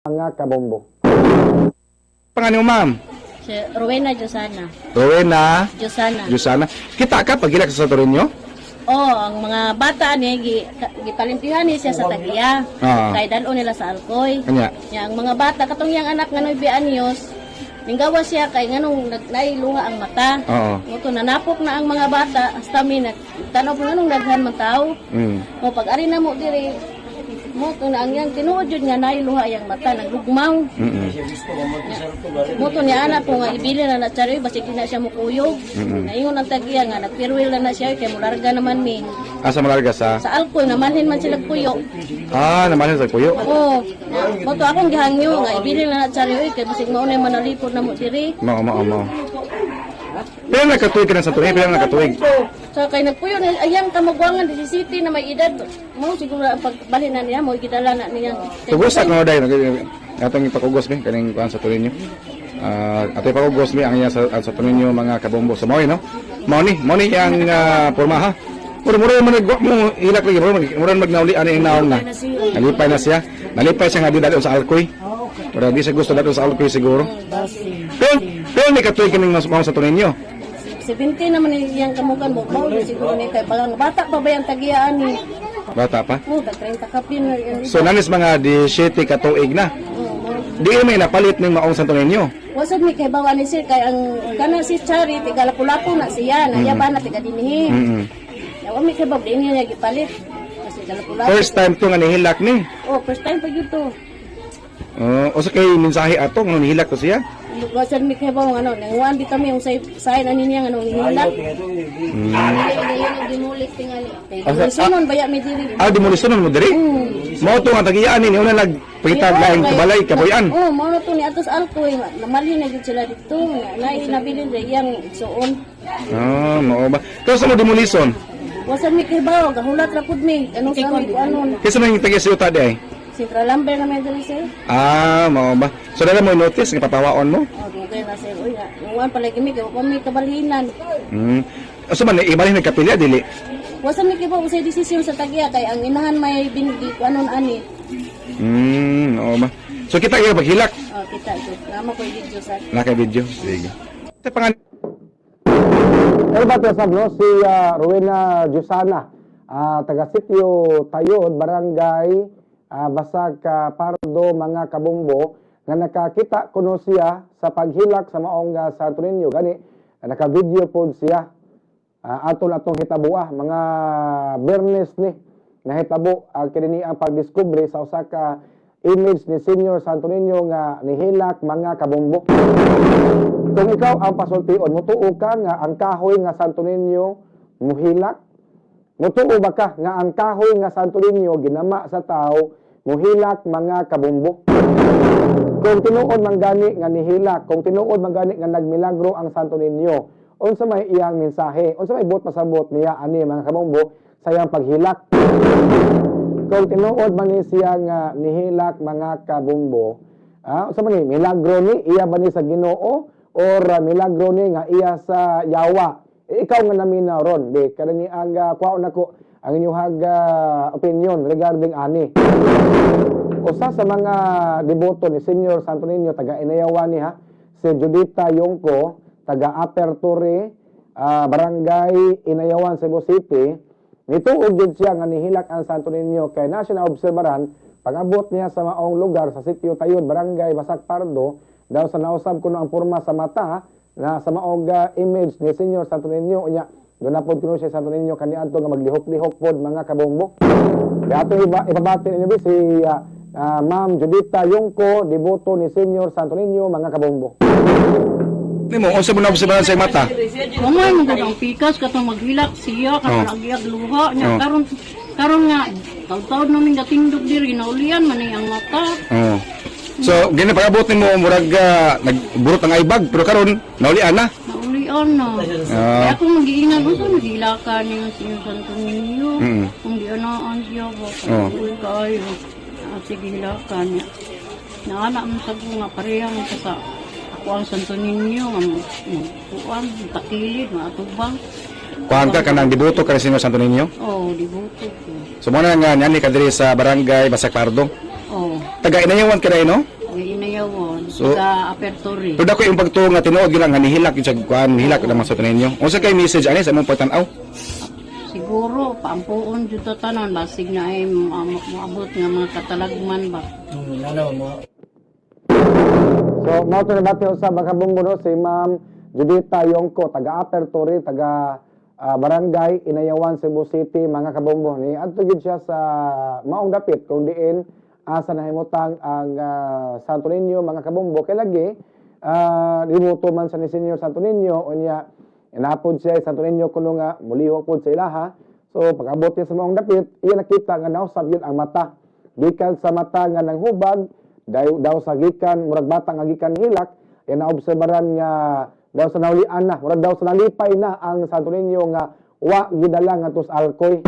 mga kabombo. Pangalan mo, ma'am? Si Rowena Josana. Rowena Josana. Jusana. Kita ka pag hilak sa Santorinyo? Oh, ang mga bata ni gipalimpihan ni siya sa tagiya. Ah. Kay dalo nila sa alkoy. Kanya. Nya ang mga bata katong yang anak nga 9 anyos, ninggawa siya kay nganong nailunga ang mata. Oo. Moto nanapok na ang mga bata hasta mi tanaw po nganong daghan man tao. O pag ari na mo diri moto na ang yang tinuod jud nga nailunga yang mata naglugmaw. Moto niya anak ko nga ibili na na charoy basig di na siya mukuyog. Naingon ang tagiya nga nagpirwil na siya kay mularga naman mi. Asa malarga sa? Sa alkoy namanhin man sila kuyo. Naman sa kuyo. Oo. Moto akong gihangyo nga ibili na na charoy kay basig mao na manalipod na mo diri. Mao. Pero nakatuig ka na sa Santorinyo, pero nakatuig. So kay nagpuyo na ayang kamagwangan di city na may edad. Mo siguro ang pagbalik na niya mo gidala na niya. Tugusak no day atong ipakugos mi kaning kuan sa Santorinyo. Ato ipakugos mi ang iya sa Santorinyo mga kabombo sa mao no. Mao ni ang porma ha. Mura man mo ilak lagi mura magnauli ani ang naong na. Nalipay na siya. Nalipay siya nga di dali sa alkoy. Pero di siya gusto dali sa alkoy siguro. Pero may katuig kaning mga sa Santorinyo. 17 naman yung kamukan mo. Mao siguro ni kay balang bata pa ba yung tagiyaan ni. Bata pa. Oh, 30 kapin na yun. So nanis mga 17 katuig na. Di may napalit ning maong Santorinyo. Wasad mi kay bawa ni sir kay ang kana si Chari tiga lapu-lapu na siya na yaba na tiga dinhi. Yawa mi kay bawa dinhi niya gipalit. Kasi lapu-lapu. First time to nga nihilak ni. Oh, first time pa gyud to. O sa kay mensahe ato nga nihilak to siya. Wasad mi kay bawa ano, nanguan di kami yung say na niya ano hinilak. Dimulik tingali. Sunon baya mi diri. Demolisyon mo diri. Mao to nga tagiyaan ni una nagpitag laing balay kaboyan. Oh, mao na to ni atos alkoy. Namali na gid sila dito. Nabilin sa iyang igsoon. Mao ba. Pero sa mo demolisyon. Wasad mi kay bawa gahulat ra pud mi. Anong sa mi ano? Kisa man yung tagiya sa yuta di ay. Sintra lamber na may diri sir. Mao ba. So dala mo notice nga papawaon mo. Oh, dugay na sir. Uy, nguan pala gimi kay ko mi kabalhinan. So man ibalhin nagkapilya dili. Wasa mi kay bawa sa desisyon sa tagiya kay ang inahan may binigi anon ani. Oo ba. So kita kayo paghilak. Oh, kita ito. Lama ko yung video sir. Naka video. Sige. Sa pangan Ano ba ito sab, no? Si Rowena Jusana, taga sitio Tayod, barangay Basag Pardo, mga kabombo, nga nakakita kuno siya sa paghilak sa maong Santorinyo. Gani, naka-video po siya. Atong hitabuah, mga Bernes ni, na hitabo, kinini ang pagdiskubre sa usa ka image ni Senior Santorinyo nga nihilak mga kabombo. Kung ikaw ang pasultion, mutuo ka nga ang kahoy nga Santorinyo muhilak? Mutuo ba ka nga ang kahoy nga Santorinyo ginama sa tao muhilak mga kabombo? Kung tinuod man gani nga nihilak, kung tinuod man gani nga nagmilagro ang Santorinyo, unsa may iyang mensahe, unsa may buot pasabot niya ani mga kabombo sa iyang paghilak? Kung tinuod man ni siya nga nihilak mga kabombo, unsa man ni milagro ni iya ba ni sa Ginoo or milagro ni nga iya sa yawa? Ikaw nga naminaw ron, di kada ni aga kwaon nako ang inyong opinion regarding ani. Usa sa mga deboto ni Senior Santorinyo taga Inayawan ni si Judita Yongko taga Aperture, barangay Inayawan, Cebu City. Nituog gid siya nga nihilak ang Santorinyo kay na siya naobserbaran pag-abot niya sa maong lugar sa sitio Tayod, barangay Basag Pardo, daw sa nausab kuno ang porma sa mata na sa maong image ni Senior Santorinyo unya doon na po kuno siya Santorinyo kaniadto nga maglihok-lihok pod mga kabombo. Kaya ato ibabati ninyo si Ma'am Judita Yongko, deboto ni Senior Santorinyo mga kabombo. Nimo unsa mo naobserbahan sa mata? Kumay mo ang pikas katong maghilak siya katong nagyag luha nya karon nga taud-taud namin gatindog diri naulian man ang mata. So gini pag-abot nimo murag nagburot ang aibag pero karon naulian na. Naulian na. Kaya kung mag-iingat mo sa maghilakan yung Santorinyo. Kung di anaan siya ba kayo. Sige hilakan niya. Naanak mo sa nga pareha mo sa ako ang Santorinyo nga magpuan, takilid, matubang. Kuan ka kanang deboto ka Senior Santorinyo? Oo, deboto ko. So mo na nga nani ka diri sa barangay Basag Pardo. Oo. Taga Inayawan ka na no? inayawon. So- Sa apertory. Pero dako yung pagtuong nga tinuod gyud nga nihilak yung sa kuan, nihilak naman sa tuloy ninyo. Unsa kay message ani sa imong pagtan-aw? Siguro, paampuon dito tanan. Basig na ay maabot nga mga katalagman ba. So, mao to nabati sa Kabumbo no si Ma'am Judita Yongko, taga Aperture, taga Barangay Inayawan, Cebu City, mga kabombo. Ni adto gid siya sa maong dapit kung diin asa nahimutang ang Santo Niño, mga kabombo. Kay lagi limuto man sa ni Senior Santo Niño unya inapod siya Santo Niño kuno nga muliho pod sa ilaha. So pag-abot niya sa maong dapit, iya nakita nga nausab yun ang mata. Gikan sa mata nga nanghubag, daw sa gikan murag bata nga gikan hilak, yan naobserbaran nga daw sa naulian na, murag daw sa nalipay na ang Santo Niño nga wa gidala nga tus alkoy.